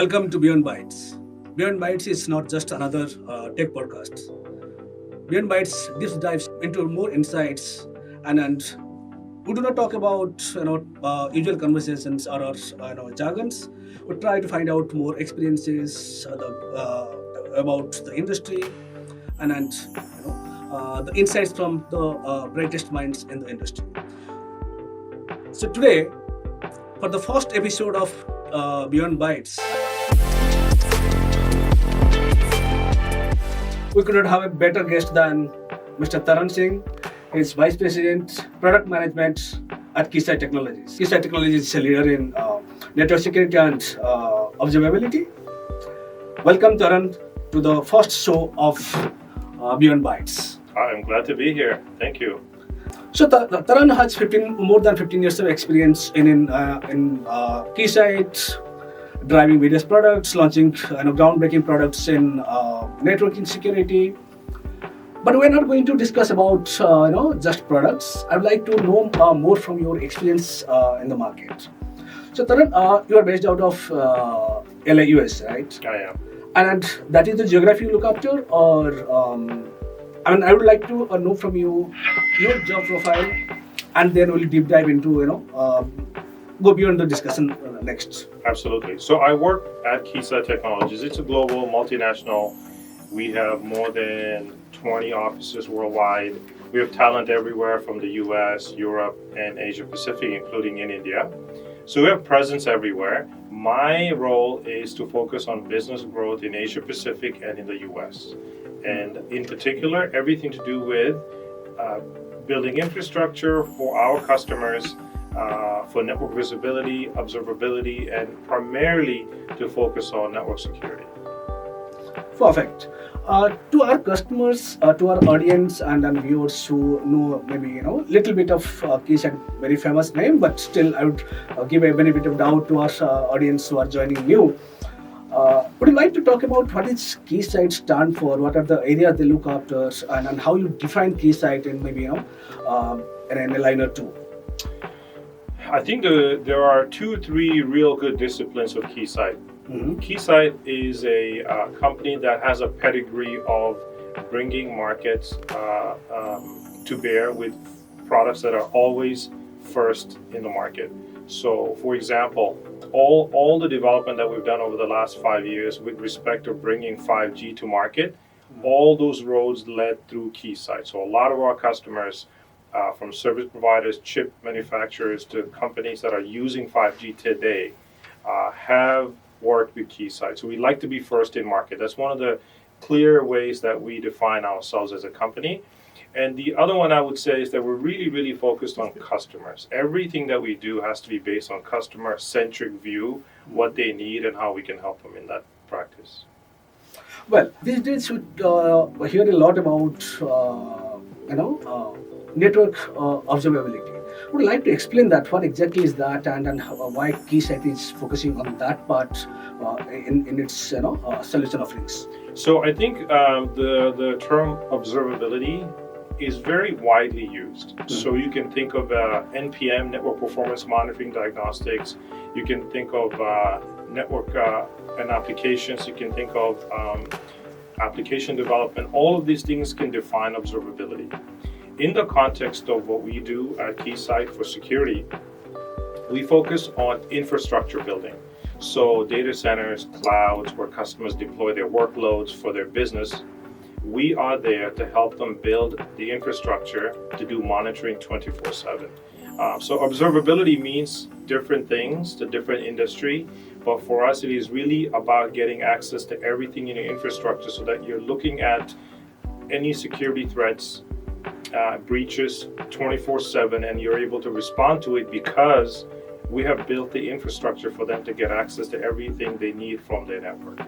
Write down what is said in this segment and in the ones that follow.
Welcome to BeyondBytes. BeyondBytes is not just another tech podcast. BeyondBytes deep dives into more insights, and we do not talk about usual conversations or jargons. We try to find out more experiences about the industry and the insights from the brightest minds in the industry. So today, for the first episode of Beyond Bytes, we could not have a better guest than Mr. Taran Singh. He's Vice President, Product Management at Keysight Technologies. Keysight Technologies is a leader in network security and observability. Welcome, Taran, to the first show of Beyond Bytes. I'm glad to be here. Thank you. So Taran has more than 15 years of experience in Keysight, driving various products, launching groundbreaking products in networking security. But we're not going to discuss about just products. I'd like to know more from your experience in the market. So Taran, you are based out of LA, US, right? I am. And that is the geography you look after, or I would like to know from you your job profile, and then we'll deep dive into go beyond the discussion next. Absolutely. So I work at Keysight Technologies. It's a global multinational. We have more than 20 offices worldwide. We have talent everywhere from the US, Europe, and Asia Pacific, including in India. So we have presence everywhere. My role is to focus on business growth in Asia Pacific and in the US. And in particular, everything to do with building infrastructure for our customers, for network visibility, observability, and primarily to focus on network security. Perfect. To our customers, to our audience and viewers who know maybe little bit of Keysight, very famous name, but still I would give a benefit of doubt to our audience who are joining new. Would you like to talk about what is Keysight stand for? What are the areas they look after, and how you define Keysight in maybe in a line or two? I think there are 2-3 real good disciplines of Keysight. Mm-hmm. Keysight is a company that has a pedigree of bringing markets to bear with products that are always first in the market. So, for example, all the development that we've done over the last 5 years with respect to bringing 5G to market, all those roads led through Keysight. So a lot of our customers, from service providers, chip manufacturers, to companies that are using 5G today, have worked with Keysight. So we like to be first in market. That's one of the clear ways that we define ourselves as a company. And the other one I would say is that we're really, really focused on customers. Everything that we do has to be based on customer-centric view, what they need and how we can help them in that practice. Well, these days we hear a lot about network observability. Would you like to explain that? What exactly is that, and why Keysight is focusing on that part in its solution offerings? So I think the term observability is very widely used. Mm-hmm. So you can think of NPM, network performance monitoring diagnostics. You can think of network and applications. You can think of application development. All of these things can define observability. In the context of what we do at Keysight for security, we focus on infrastructure building. So data centers, clouds, where customers deploy their workloads for their business, we are there to help them build the infrastructure to do monitoring 24/7. So observability means different things to different industry, but for us it is really about getting access to everything in your infrastructure so that you're looking at any security threats, breaches 24/7, and you're able to respond to it because we have built the infrastructure for them to get access to everything they need from their network.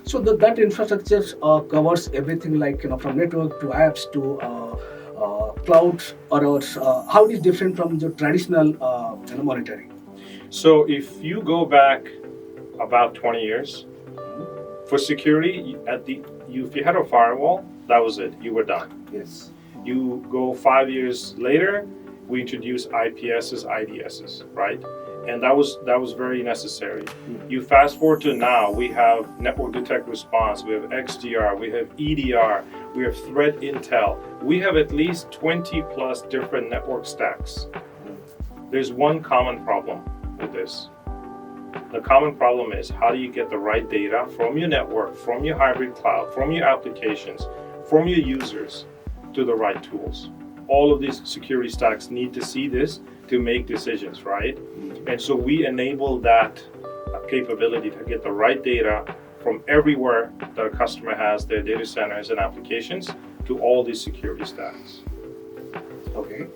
So that infrastructure covers everything, like from network to apps to cloud, or how it is different from the traditional monitoring. So if you go back about 20 years, for security, if you had a firewall, that was it. You were done. Yes. You go 5 years later, we introduce IPSs, IDSs, right? And that was very necessary. You fast forward to now, we have network detect response, we have XDR, we have EDR, we have threat intel. We have at least 20 plus different network stacks. There's one common problem with this. The common problem is, how do you get the right data from your network, from your hybrid cloud, from your applications, from your users to the right tools? All of these security stacks need to see this to make decisions, right? And so we enable that capability to get the right data from everywhere that a customer has their data centers and applications to all these security stacks. Okay.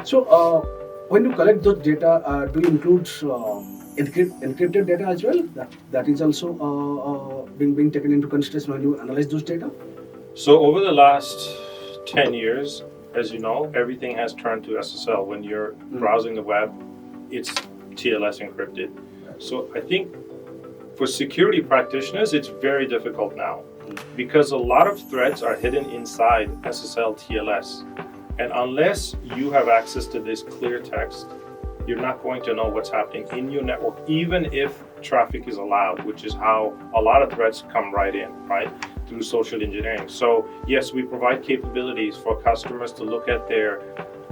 So when you collect those data, do you include encrypted data as well? That is also being taken into consideration when you analyze those data? So over the last 10 years, as you know, everything has turned to SSL. When you're browsing the web, it's TLS encrypted. So I think for security practitioners, it's very difficult now because a lot of threats are hidden inside SSL TLS. And unless you have access to this clear text, you're not going to know what's happening in your network, even if traffic is allowed, which is how a lot of threats come right in, right? Through social engineering. So yes, we provide capabilities for customers to look at their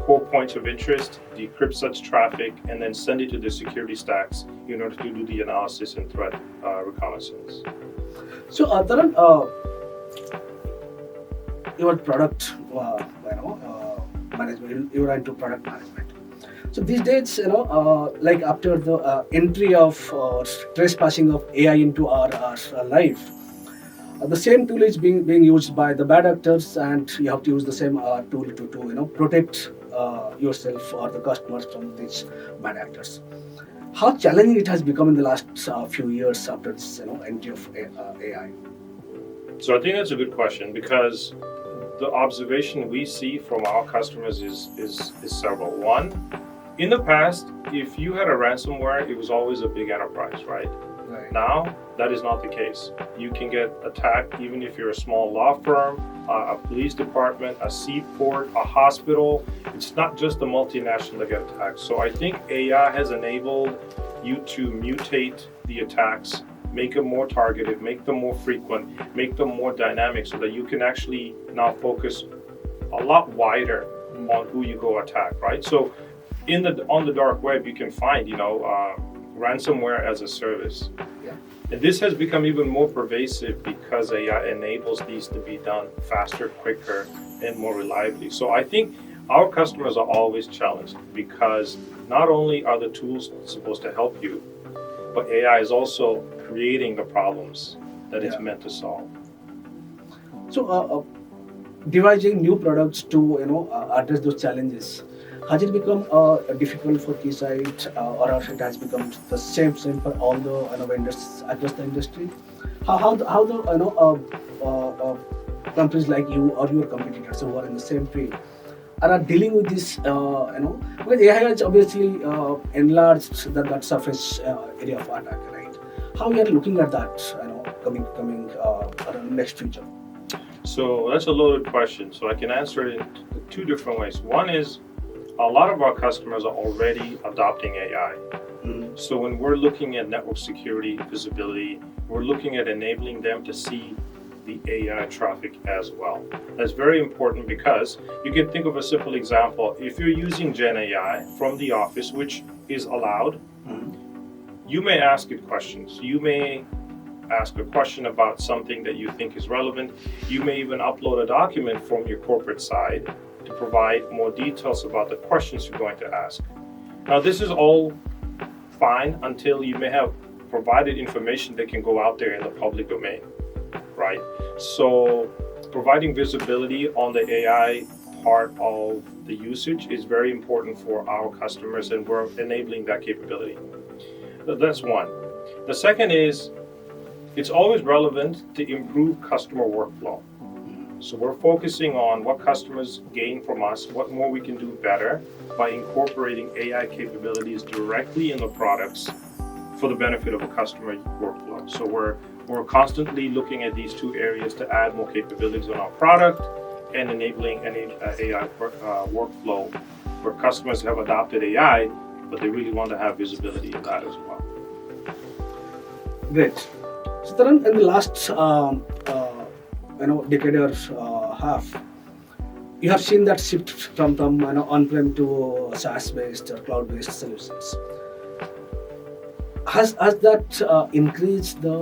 core points of interest, decrypt such traffic, and then send it to the security stacks in order to do the analysis and threat reconnaissance. So Taran, your product, management, you are into product management. So these days, like after the entry of trespassing of AI into our life, the same tool is being used by the bad actors, and you have to use the same tool to protect yourself or the customers from these bad actors. How challenging it has become in the last few years after this entry of AI? So I think that's a good question, because the observation we see from our customers is several. One, in the past, if you had a ransomware, it was always a big enterprise, right? Right. Now, that is not the case. You can get attacked even if you're a small law firm, a police department, a seaport, a hospital. It's not just the multinational that get attacked. So I think AI has enabled you to mutate the attacks, make them more targeted, make them more frequent, make them more dynamic, so that you can actually now focus a lot wider on who you go attack, right? So on the dark web, you can find, ransomware as a service. Yeah. And this has become even more pervasive because AI enables these to be done faster, quicker, and more reliably. So I think our customers are always challenged, because not only are the tools supposed to help you, but AI is also creating the problems that it's meant to solve. So devising new products to address those challenges, has it become difficult for Keysight, or it has become the same for all the vendors across the industry? How the companies like you or your competitors who are in the same field are dealing with this? Because AI has obviously enlarged that surface area of attack, right? How we are looking at that, coming next future? So that's a loaded question. So I can answer it in two different ways. One is, a lot of our customers are already adopting AI. So when we're looking at network security, visibility, we're looking at enabling them to see the AI traffic as well. That's very important, because you can think of a simple example. If you're using Gen AI from the office, which is allowed, you may ask it questions. You may ask a question about something that you think is relevant. You may even upload a document from your corporate side to provide more details about the questions you're going to ask. Now, this is all fine until you may have provided information that can go out there in the public domain, right? So providing visibility on the AI part of the usage is very important for our customers, and we're enabling that capability. So that's one. The second is, it's always relevant to improve customer workflow. So we're focusing on what customers gain from us, what more we can do better by incorporating AI capabilities directly in the products for the benefit of a customer workflow. So we're constantly looking at these two areas to add more capabilities on our product and enabling an AI workflow where customers have adopted AI. but they really want to have visibility in that as well. Great. So, Taran, in the last decade or half, you have seen that shift from on-prem to SaaS-based or cloud-based solutions. Has that increased the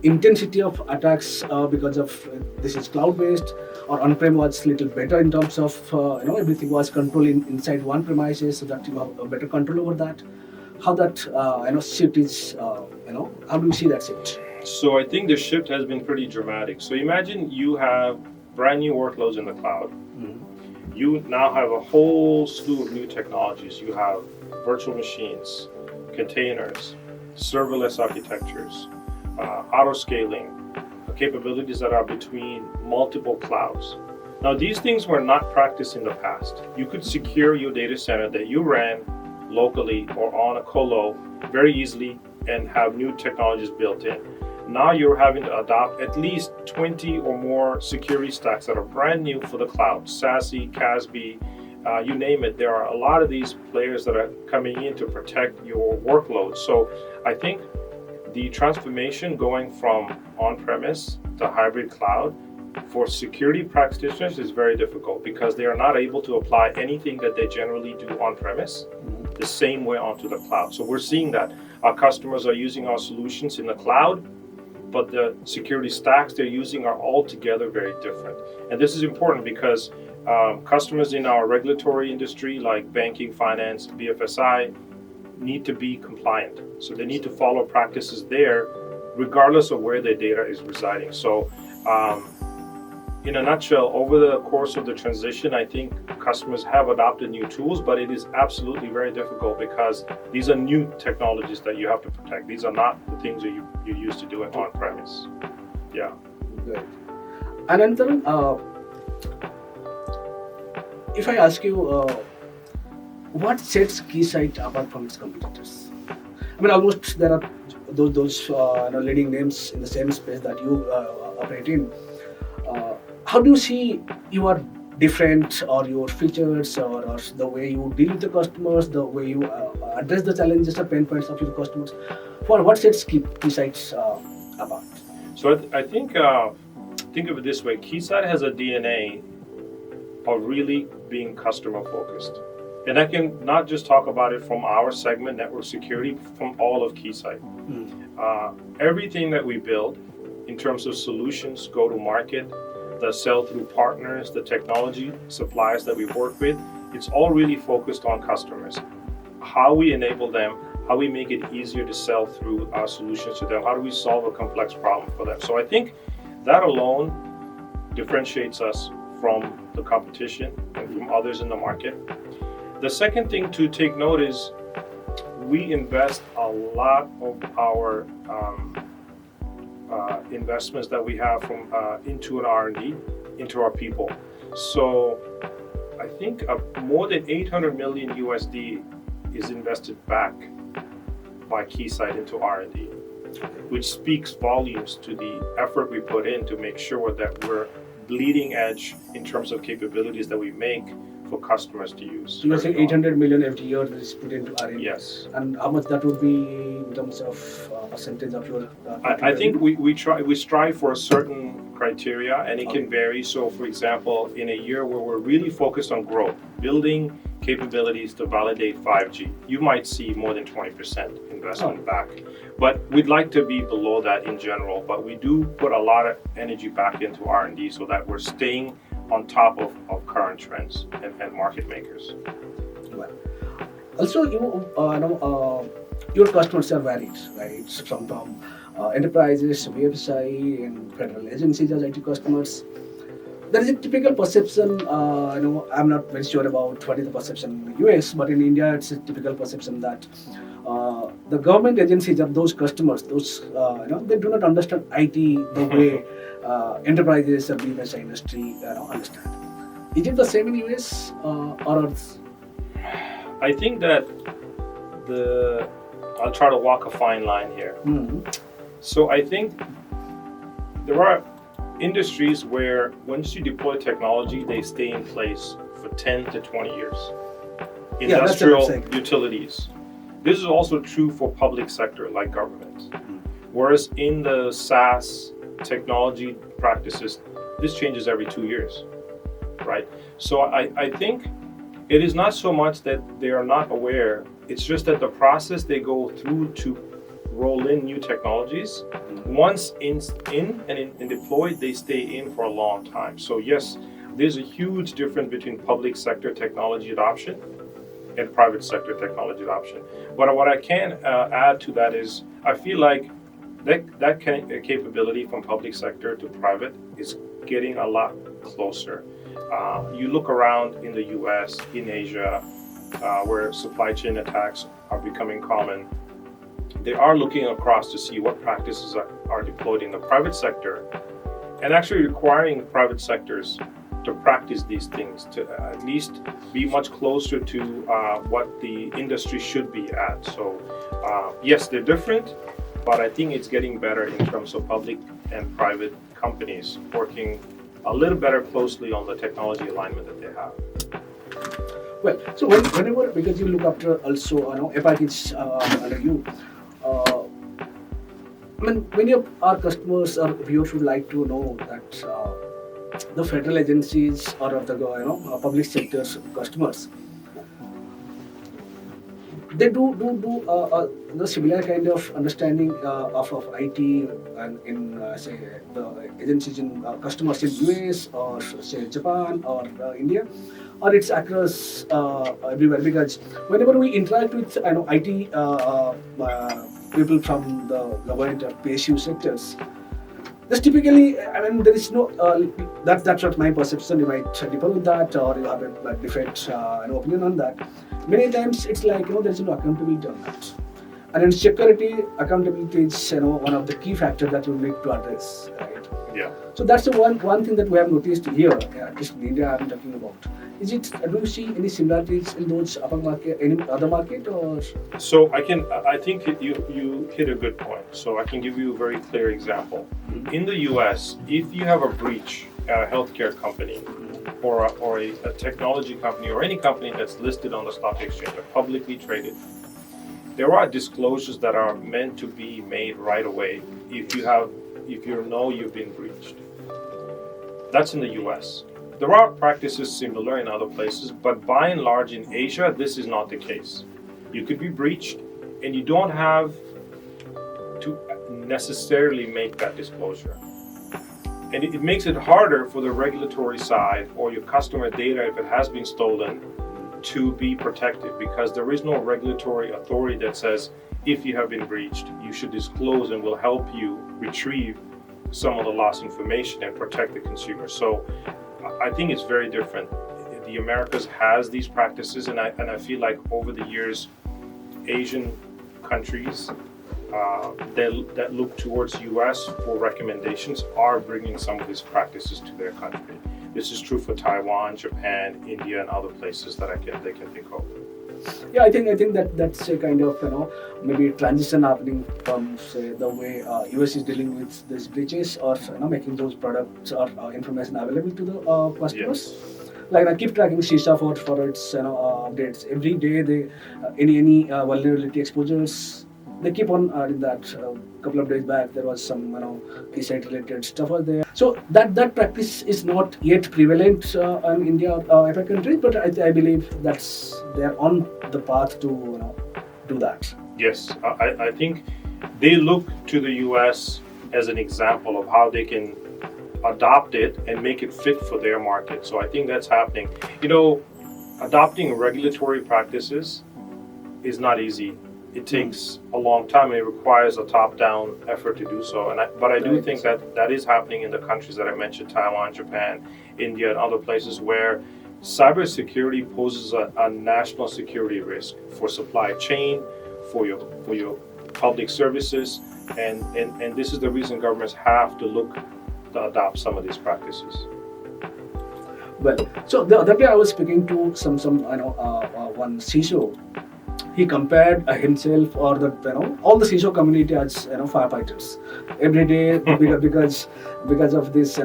intensity of attacks because of this is cloud-based, or on-prem was little better in terms of everything was controlled inside one premises, so that you have a better control over that? How that shift is how do you see that shift? So I think the shift has been pretty dramatic. So imagine you have brand new workloads in the cloud. Mm-hmm. You now have a whole slew of new technologies. You have virtual machines, containers, serverless architectures, auto-scaling, capabilities that are between multiple clouds. Now, these things were not practiced in the past. You could secure your data center that you ran locally or on a colo very easily and have new technologies built in. Now you're having to adopt at least 20 or more security stacks that are brand new for the cloud. SASE, CASB, you name it. There are a lot of these players that are coming in to protect your workload. So I think the transformation going from on-premise to hybrid cloud for security practitioners is very difficult because they are not able to apply anything that they generally do on-premise the same way onto the cloud. So we're seeing that our customers are using our solutions in the cloud, but the security stacks they're using are altogether very different. And this is important because customers in our regulatory industry like banking, finance, BFSI need to be compliant. So they need to follow practices there regardless of where their data is residing. So in a nutshell, over the course of the transition, I think customers have adopted new tools, but it is absolutely very difficult because these are new technologies that you have to protect. These are not the things that you used to do it on-premise. Yeah. Good. And then, if I ask you, what sets Keysight apart from its competitors? I mean, almost there are those leading names in the same space that you operate in. How do you see you are different, or your features, or the way you deal with the customers, the way you address the challenges or pain points of your customers? For what sets Keysight apart? So I think of it this way: Keysight has a DNA of really being customer focused, and I can not just talk about it from our segment, network security, from all of Keysight. Everything that we build in terms of solutions, go to market, the sell through partners, the technology suppliers that we work with, it's all really focused on customers. How we enable them, how we make it easier to sell through our solutions to them, how do we solve a complex problem for them. So I think that alone differentiates us from the competition and from others in the market. The second thing to take note is we invest a lot of our investments that we have from into an R&D, into our people. So I think more than 800 million USD is invested back by Keysight into R&D, which speaks volumes to the effort we put in to make sure that we're bleeding edge in terms of capabilities that we make for customers to use. So you're saying 800 million every year is put into R&D? Yes. And how much that would be in terms of percentage of your? I think we strive for a certain criteria, and it can vary. So, for example, in a year where we're really focused on growth, building capabilities to validate 5G, you might see more than 20% investment back. But we'd like to be below that in general. But we do put a lot of energy back into R&D so that we're staying on top of current trends and market makers. Well, also, your customers are varied, right? From enterprises, BFSI, and federal agencies as IT customers. There is a typical perception. I'm not very sure about what is the perception in the US, but in India, it's a typical perception that the government agencies are those customers. Those they do not understand IT the way enterprises or BFSI industry understand. Is it the same in US or? I think that I'll try to walk a fine line here. So I think there are industries where once you deploy technology, they stay in place for 10 to 20 years. Yeah, that's what I'm Industrial saying. utilities. This is also true for public sector like government. Whereas in the SaaS technology practices, this changes every 2 years, right? So I think it is not so much that they are not aware, it's just that the process they go through to roll in new technologies, once in and deployed, they stay in for a long time. So yes, there's a huge difference between public sector technology adoption and private sector technology adoption. But what I can add to that is, I feel like that capability from public sector to private is getting a lot closer. You look around in the US, in Asia, where supply chain attacks are becoming common. They are looking across to see what practices are deployed in the private sector, and actually requiring private sectors to practice these things, to at least be much closer to what the industry should be at. So yes, they're different, but I think it's getting better in terms of public and private companies working a little better closely on the technology alignment that they have. Well, so whenever, because you look after also, a package under you, I mean, many of our customers or viewers would like to know that the federal agencies or of the public sector's customers, they do the similar kind of understanding of IT and in say the agencies in customers in US or say Japan or India, or it's across everywhere, because whenever we interact with IT people from the government or PSU sectors, there's typically, I mean, there is no, that's what my perception. You might differ with that, or you have a different opinion on that. Many times it's like, there's no accountability on that. And in security, accountability is, one of the key factors that we need to address, right? Yeah. So that's the one thing that we have noticed here, at least in India I'm talking about. Is it, do you see any similarities in those upper market, any other market, or? So I think you hit a good point. So I can give you a very clear example. In the US, if you have a breach at a healthcare company or a technology company or any company that's listed on the stock exchange or publicly traded, there are disclosures that are meant to be made right away if you know you've been breached. That's in the US. There are practices similar in other places, but by and large in Asia, this is not the case. You could be breached and you don't have to necessarily make that disclosure. And it makes it harder for the regulatory side or your customer data, if it has been stolen, to be protected, because there is no regulatory authority that says if you have been breached, you should disclose and will help you retrieve some of the lost information and protect the consumer. So I think it's very different. The Americas has these practices, and I feel like over the years, Asian countries that look towards US for recommendations are bringing some of these practices to their country. This is true for Taiwan, Japan, India, and other places that they can think of. Yeah, I think that's a kind of maybe transition happening from say the way US is dealing with these breaches, or making those products or information available to the customers. Yes. Like I keep tracking CISA for its updates every day. They any vulnerability exposures. They keep on adding that. A couple of days back, there was some Keysight related stuff out there. So that practice is not yet prevalent in India or other countries, but I believe they're on the path to do that. Yes, I think they look to the US as an example of how they can adopt it and make it fit for their market. So I think that's happening. Adopting regulatory practices is not easy. It takes a long time, and it requires a top-down effort to do so. But I do think that is happening in the countries that I mentioned: Taiwan, Japan, India, and other places where cybersecurity poses a national security risk for supply chain, for your public services, and this is the reason governments have to look to adopt some of these practices. Well, so the other day I was speaking to some one CISO. He compared himself or all the CISO community as firefighters every day because of this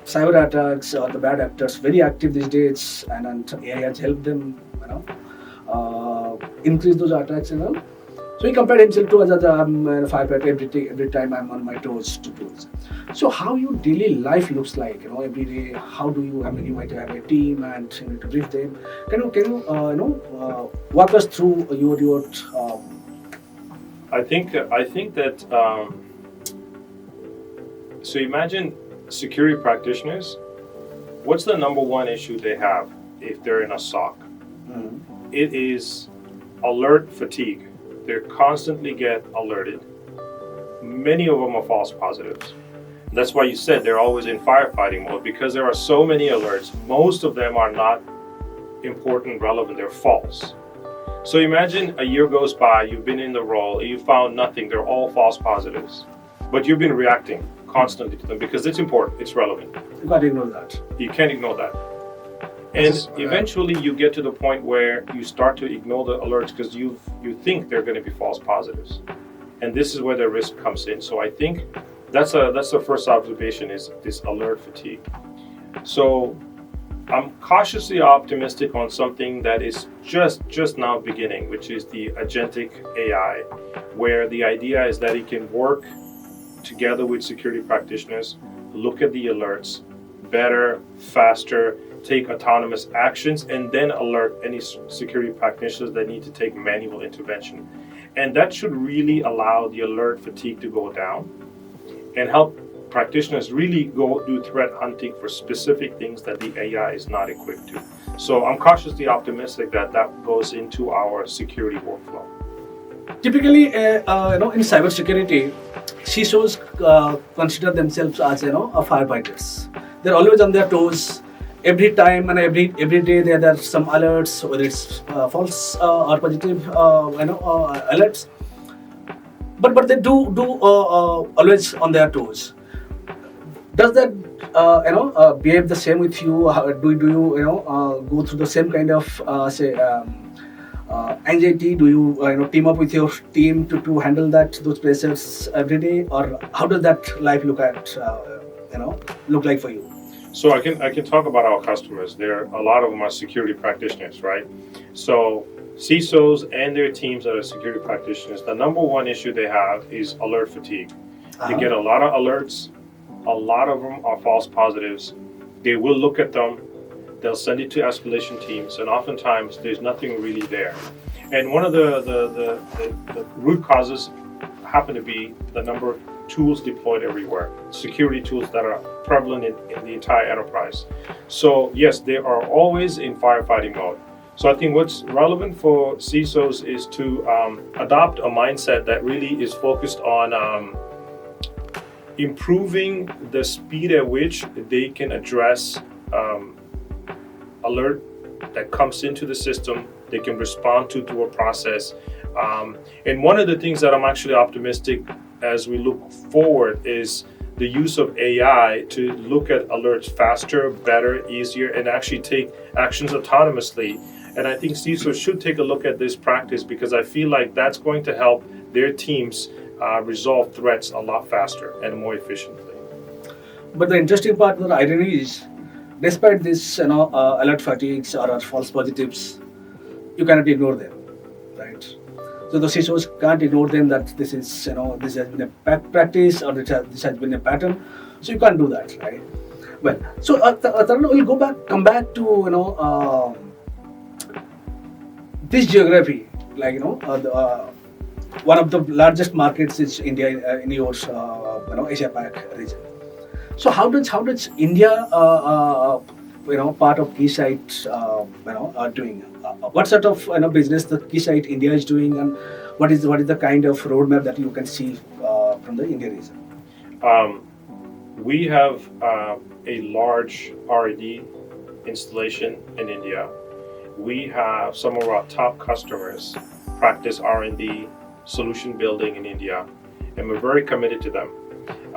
cyber attacks or the bad actors very active these days, and AI has helped them, increase those attacks and all. So he compared himself to other firefighter every time I'm on my toes to tools. So how your daily life looks like, every day. How do you? I mean, you might have a team and you need to brief them. Can you walk us through your I think that so imagine security practitioners. What's the number one issue they have if they're in a SOC? It is alert fatigue. They constantly get alerted. Many of them are false positives. That's why you said they're always in firefighting mode, because there are so many alerts. Most of them are not important, relevant, they're false. So imagine a year goes by, you've been in the role, you found nothing, they're all false positives. But you've been reacting constantly to them because it's important, it's relevant. You can't ignore that. You can't ignore that. And eventually you get to the point where you start to ignore the alerts because you think they're going to be false positives. And this is where the risk comes in. So I think that's the first observation, is this alert fatigue. So I'm cautiously optimistic on something that is just now beginning, which is the agentic AI, where the idea is that it can work together with security practitioners, look at the alerts better, faster, take autonomous actions, and then alert any security practitioners that need to take manual intervention. And that should really allow the alert fatigue to go down and help practitioners really go do threat hunting for specific things that the AI is not equipped to. So I'm cautiously optimistic that goes into our security workflow. Typically, in cybersecurity, CISOs consider themselves as a firefighters. They're always on their toes. Every time and every day there are some alerts, whether it's false or positive, alerts. But they do always on their toes. Does that behave the same with you? Do you go through the same kind of anxiety? Do you team up with your team to handle those pressures every day, or how does that life look like for you? So I can talk about our customers. A lot of them are security practitioners, right? So CISOs and their teams that are security practitioners, the number one issue they have is alert fatigue. They get a lot of alerts. A lot of them are false positives. They will look at them. They'll send it to escalation teams, and oftentimes there's nothing really there. And one of the root causes happen to be the number of tools deployed everywhere, security tools that are prevalent in the entire enterprise. So yes, they are always in firefighting mode. So I think what's relevant for CISOs is to adopt a mindset that really is focused on improving the speed at which they can address alert that comes into the system, they can respond to through a process. And one of the things that I'm actually optimistic as we look forward is the use of AI to look at alerts faster, better, easier, and actually take actions autonomously. And I think CISOs should take a look at this practice, because I feel like that's going to help their teams resolve threats a lot faster and more efficiently. But the interesting part, the irony is, despite this, alert fatigues or false positives, you cannot ignore them, right? So the CISOs can't ignore them that this is, this has been a practice, or this has been a pattern. So you can't do that, right? Well, so Taran, we'll come back to this geography, like one of the largest markets is India in your Asia Pac region. So how does India part of Keysight are doing? What sort of business the Keysight India is doing, and what is the kind of roadmap that you can see from the India region? We have a large R&D installation in India. We have some of our top customers practice R&D solution building in India, and we're very committed to them.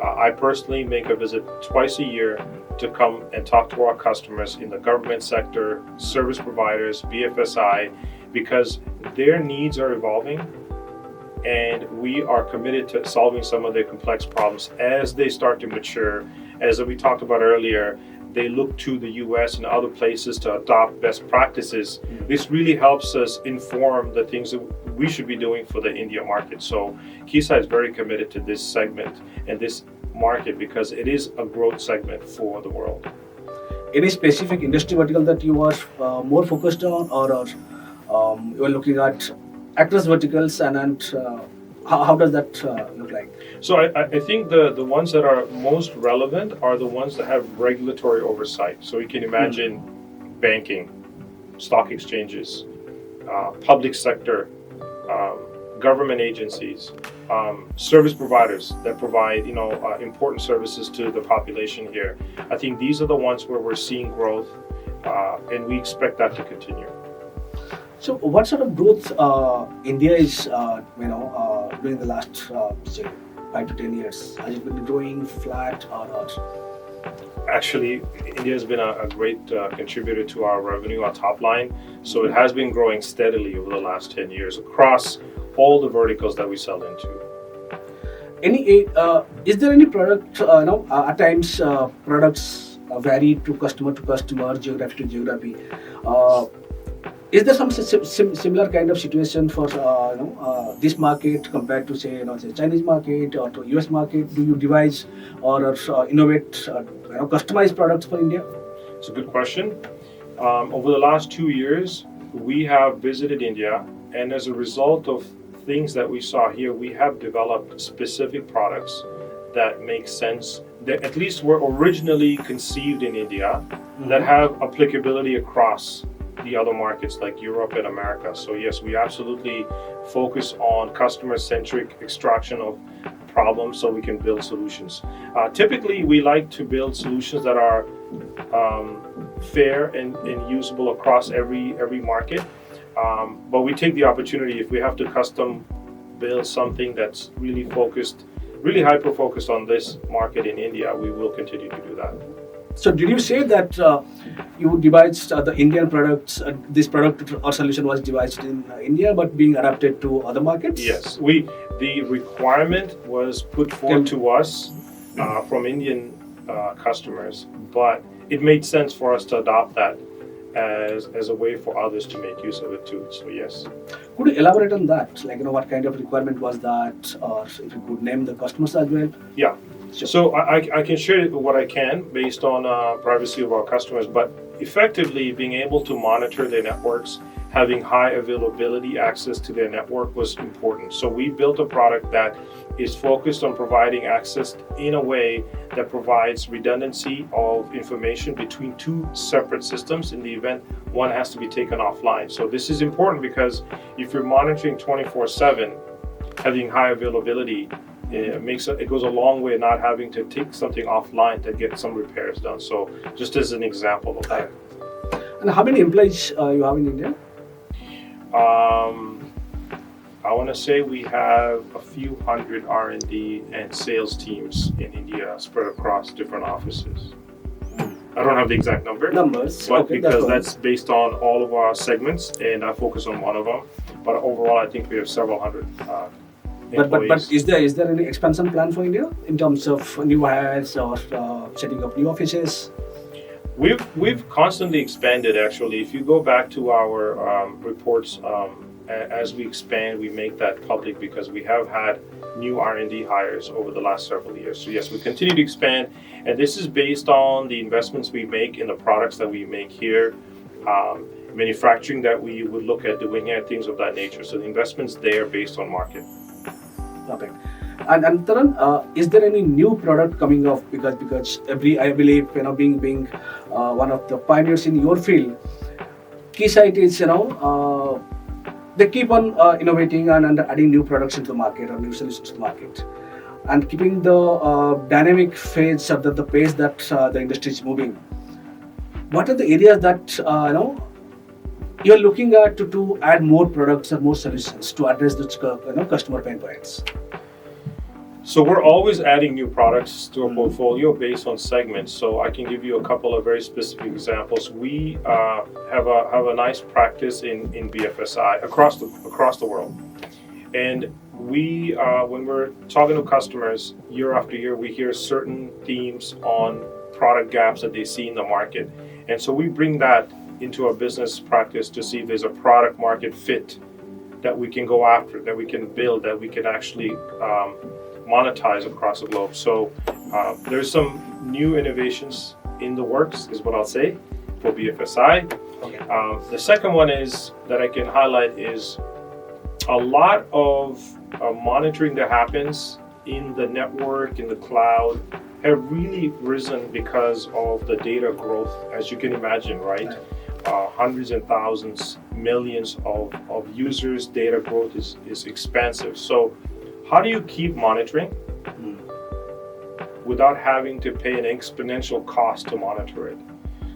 I personally make a visit twice a year to come and talk to our customers in the government sector, service providers, BFSI, because their needs are evolving and we are committed to solving some of their complex problems as they start to mature. As we talked about earlier, they look to the US and other places to adopt best practices. This really helps us inform the things that we should be doing for the India market. So Keysight is very committed to this segment and this market because it is a growth segment for the world. Any specific industry vertical that you are more focused on, or you are looking at across verticals, and how does that look like? So I think the ones that are most relevant are the ones that have regulatory oversight. So you can imagine banking, stock exchanges, public sector, government agencies, service providers that provide important services to the population here. I think these are the ones where we're seeing growth, and we expect that to continue. So, what sort of growth India is, during the last say 5 to 10 years? Has it been growing flat or not? Actually, India has been a great contributor to our revenue, our top line. So it has been growing steadily over the last 10 years across all the verticals that we sell into. Is there any product? At times products vary to customer, geography to geography. Is there some similar kind of situation for this market compared to say Chinese market or to US market? Do you devise or innovate customized products for India? It's a good question. Over the last 2 years, we have visited India, and as a result of things that we saw here, we have developed specific products that make sense, that at least were originally conceived in India, that have applicability across the other markets like Europe and America. So yes, we absolutely focus on customer-centric extraction of problems so we can build solutions. Typically, we like to build solutions that are fair and usable across every market. But we take the opportunity, if we have to custom build something that's really hyper-focused on this market in India, we will continue to do that. So did you say that you devised the Indian products, this product or solution was devised in India but being adapted to other markets? Yes, the requirement was put forward to us from Indian customers, but it made sense for us to adopt that as a way for others to make use of it too. So yes. Could you elaborate on that? Like what kind of requirement was that, or if you could name the customers as well? Yeah. Sure. So I can share what I can based on privacy of our customers, but effectively being able to monitor their networks, having high availability access to their network was important. So we built a product that is focused on providing access in a way that provides redundancy of information between two separate systems in the event one has to be taken offline. So this is important because if you're monitoring 24/7, having high availability, it goes a long way not having to take something offline to get some repairs done. So just as an example of that. And how many employees you have in India? I want to say we have a few hundred R&D and sales teams in India spread across different offices. I don't have the exact numbers, but okay, because that's based on all of our segments, and I focus on one of them. But overall, I think we have several hundred. But is there any expansion plan for India in terms of new hires or setting up new offices? We've constantly expanded. Actually, if you go back to our reports, as we expand, we make that public because we have had new R&D hires over the last several years. So yes, we continue to expand, and this is based on the investments we make in the products that we make here, manufacturing that we would look at doing here, things of that nature. So the investments there based on market. Perfect. And Taran, is there any new product coming up? Because I believe being one of the pioneers in your field, Keysight is they keep on innovating and adding new products into the market or new solutions to the market, and keeping the dynamic phase of the pace that the industry is moving. What are the areas that you're looking at to add more products or more solutions to address the customer pain points? So we're always adding new products to our portfolio based on segments. So I can give you a couple of very specific examples. We have a nice practice in BFSI across the world, and we when we're talking to customers year after year, we hear certain themes on product gaps that they see in the market, and so we bring that into our business practice to see if there's a product market fit that we can go after, that we can build, that we can actually monetize across the globe. So there's some new innovations in the works, is what I'll say, for BFSI. Okay. The second one is that I can highlight is a lot of monitoring that happens in the network, in the cloud, have really risen because of the data growth, as you can imagine, right? Hundreds and thousands, millions of users, data growth is expansive. So how do you keep monitoring without having to pay an exponential cost to monitor it?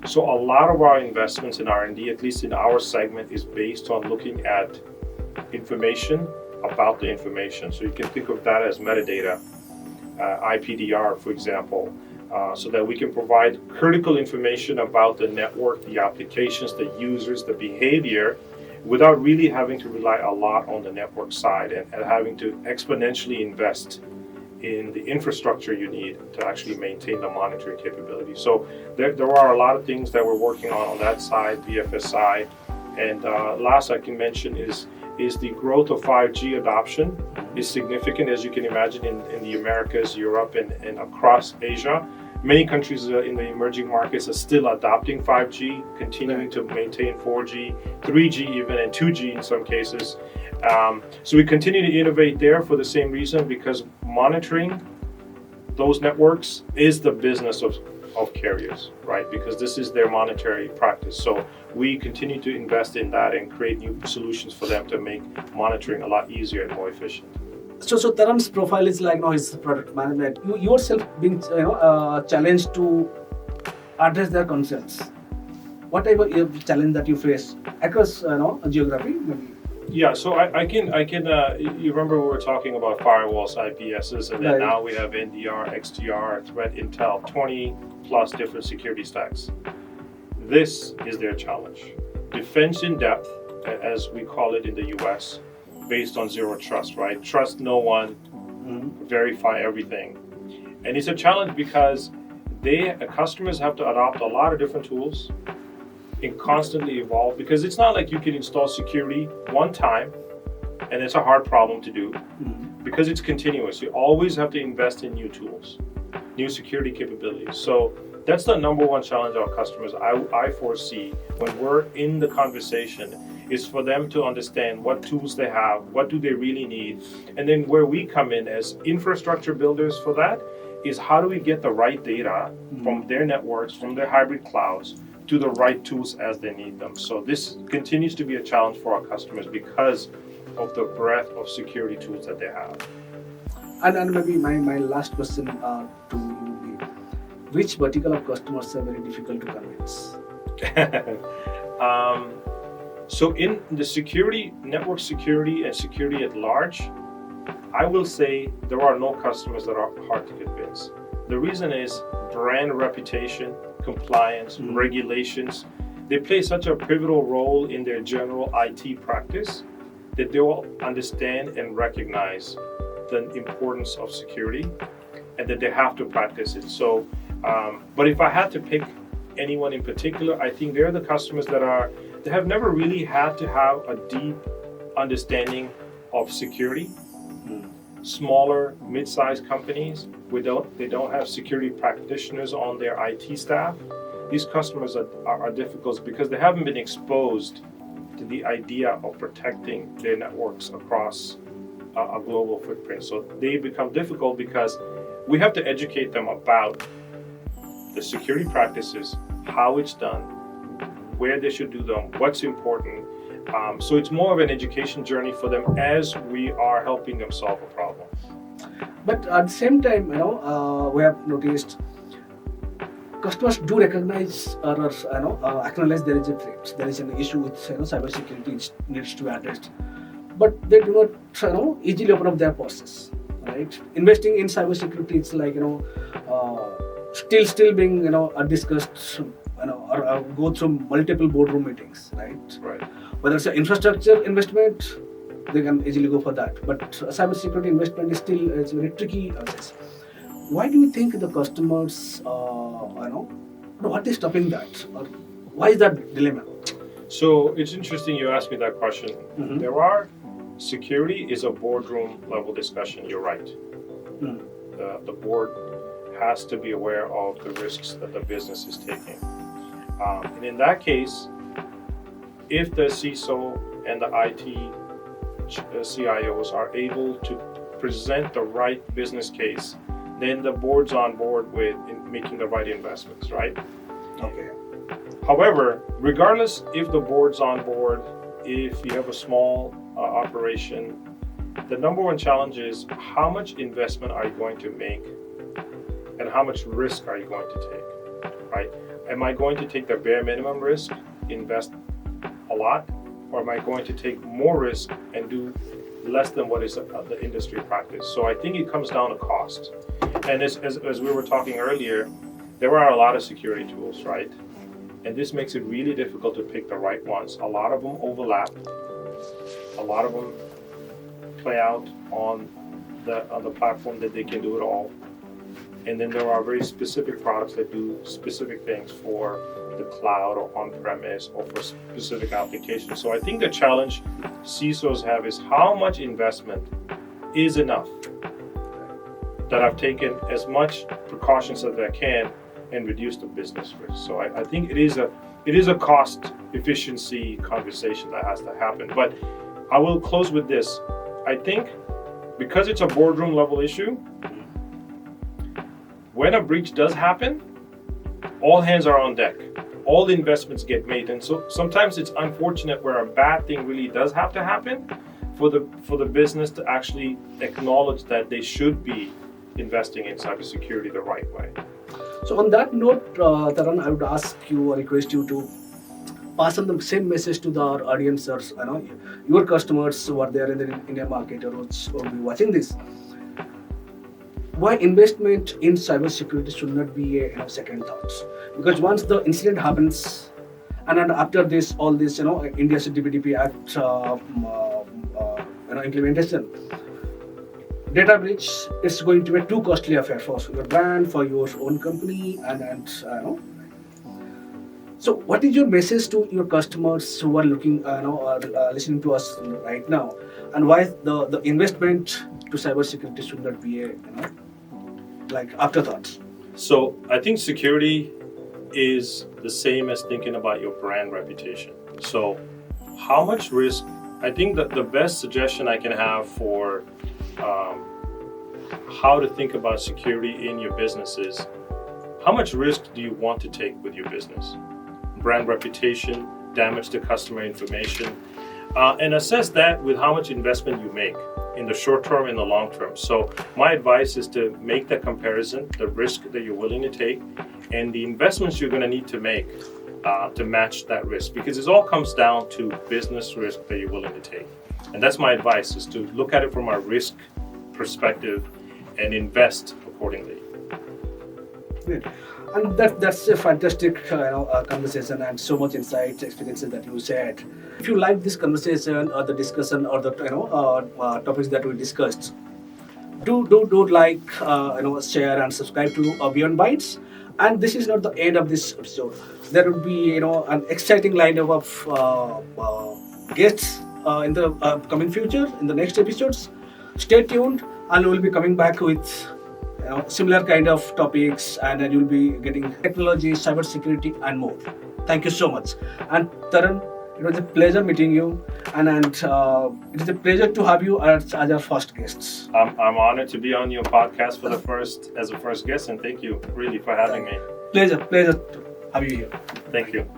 So a lot of our investments in R&D, at least in our segment, is based on looking at information about the information. So you can think of that as metadata, IPDR, for example, so that we can provide critical information about the network, the applications, the users, the behavior, without really having to rely a lot on the network side and having to exponentially invest in the infrastructure you need to actually maintain the monitoring capability. So there are a lot of things that we're working on that side, BFSI. And last I can mention is the growth of 5G adoption is significant, as you can imagine, in the Americas, Europe, and across Asia. Many countries in the emerging markets are still adopting 5G, continuing to maintain 4G, 3G even, and 2G in some cases. So we continue to innovate there for the same reason, because monitoring those networks is the business of carriers, right? Because this is their monetary practice. So we continue to invest in that and create new solutions for them to make monitoring a lot easier and more efficient. So Taran's profile is like, his product management. You yourself being, challenged to address their concerns. What type of challenge that you face across, geography, maybe? Yeah, so I can. You remember we were talking about firewalls, IPSs, and then Right. now we have NDR, XDR, threat intel, 20 plus different security stacks. This is their challenge. Defense in depth, as we call it in the US, based on zero trust, right? Trust no one, verify everything. And it's a challenge because customers have to adopt a lot of different tools and constantly evolve, because it's not like you can install security one time and it's a hard problem to do, because it's continuous. You always have to invest in new tools, new security capabilities. So that's the number one challenge our customers I foresee when we're in the conversation, is for them to understand what tools they have, what do they really need, and then where we come in as infrastructure builders for that is how do we get the right data from their networks, from their hybrid clouds, to the right tools as they need them. So this continues to be a challenge for our customers because of the breadth of security tools that they have. And maybe my last question to you would be, which vertical of customers are very difficult to convince? So in the security, network security and security at large, I will say there are no customers that are hard to convince. The reason is brand reputation, compliance, regulations. They play such a pivotal role in their general IT practice that they will understand and recognize the importance of security and that they have to practice it. So, but if I had to pick anyone in particular, I think they're the customers that have never really had to have a deep understanding of security. Smaller, mid-sized companies, they don't have security practitioners on their IT staff. These customers are difficult because they haven't been exposed to the idea of protecting their networks across a global footprint. So they become difficult because we have to educate them about the security practices, how it's done, where they should do them, what's important. So it's more of an education journey for them as we are helping them solve a problem. But at the same time, we have noticed customers do recognize or acknowledge there is a threat, there is an issue with cybersecurity which needs to be addressed, but they do not easily open up their process. Right? Investing in cybersecurity, it's like still being discussed, or go through multiple boardroom meetings, right? Right. Whether it's an infrastructure investment they can easily go for that. But cybersecurity investment is still it's very tricky process. Why do you think the customers, what is stopping that? Or why is that dilemma? So it's interesting you asked me that question. Security is a boardroom level discussion, you're right. The board has to be aware of the risks that the business is taking. And in that case, if the CISO and the IT CIOs are able to present the right business case, then the board's on board with making the right investments, right? Okay. However, regardless if the board's on board, if you have a small operation, the number one challenge is how much investment are you going to make and how much risk are you going to take, right? Am I going to take the bare minimum risk, invest a lot, or am I going to take more risk and do less than what is the industry practice? So I think it comes down to cost. And as we were talking earlier, there are a lot of security tools, right? And this makes it really difficult to pick the right ones. A lot of them overlap. A lot of them play out on the platform that they can do it all. And then there are very specific products that do specific things for the cloud or on-premise or for specific applications. So I think the challenge CISOs have is how much investment is enough that I've taken as much precautions as I can and reduce the business risk. So I think it is a cost efficiency conversation that has to happen. But I will close with this. I think because it's a boardroom level issue, when a breach does happen, all hands are on deck. All the investments get made. And so sometimes it's unfortunate where a bad thing really does have to happen for the business to actually acknowledge that they should be investing in cybersecurity the right way. So on that note, Taran, I would ask you or request you to pass on the same message to our audiences, your customers who are there in the Indian market or who will be watching this. Why investment in cybersecurity should not be a second thought? Because once the incident happens, and then after this, all this, India's DPDP Act implementation, data breach is going to be a too costly affair for your brand, for your own company, and. So, what is your message to your customers who are looking, or listening to us right now, and why the investment to cybersecurity should not be a afterthought? So, I think security is the same as thinking about your brand reputation. So, how much risk? I think that the best suggestion I can have for how to think about security in your business is how much risk do you want to take with your business? Brand reputation, damage to customer information, and assess that with how much investment you make in the short term and the long term. So my advice is to make that comparison, the risk that you're willing to take, and the investments you're going to need to make to match that risk, because it all comes down to business risk that you're willing to take. And that's my advice, is to look at it from a risk perspective and invest accordingly. Great. And that's a fantastic conversation and so much insight, experiences that you shared. If you like this conversation or the discussion or the topics that we discussed, do like, share and subscribe to BeyondBytes. And this is not the end of this episode. There will be an exciting lineup of guests in the coming future, in the next episodes. Stay tuned, and we'll be coming back with similar kind of topics, and then you'll be getting technology, cybersecurity, and more. Thank you so much. And Taran, it was a pleasure meeting you, and it is a pleasure to have you as our first guests. I'm honored to be on your podcast as a first guest, and thank you really for having me. Pleasure to have you here. Thank you.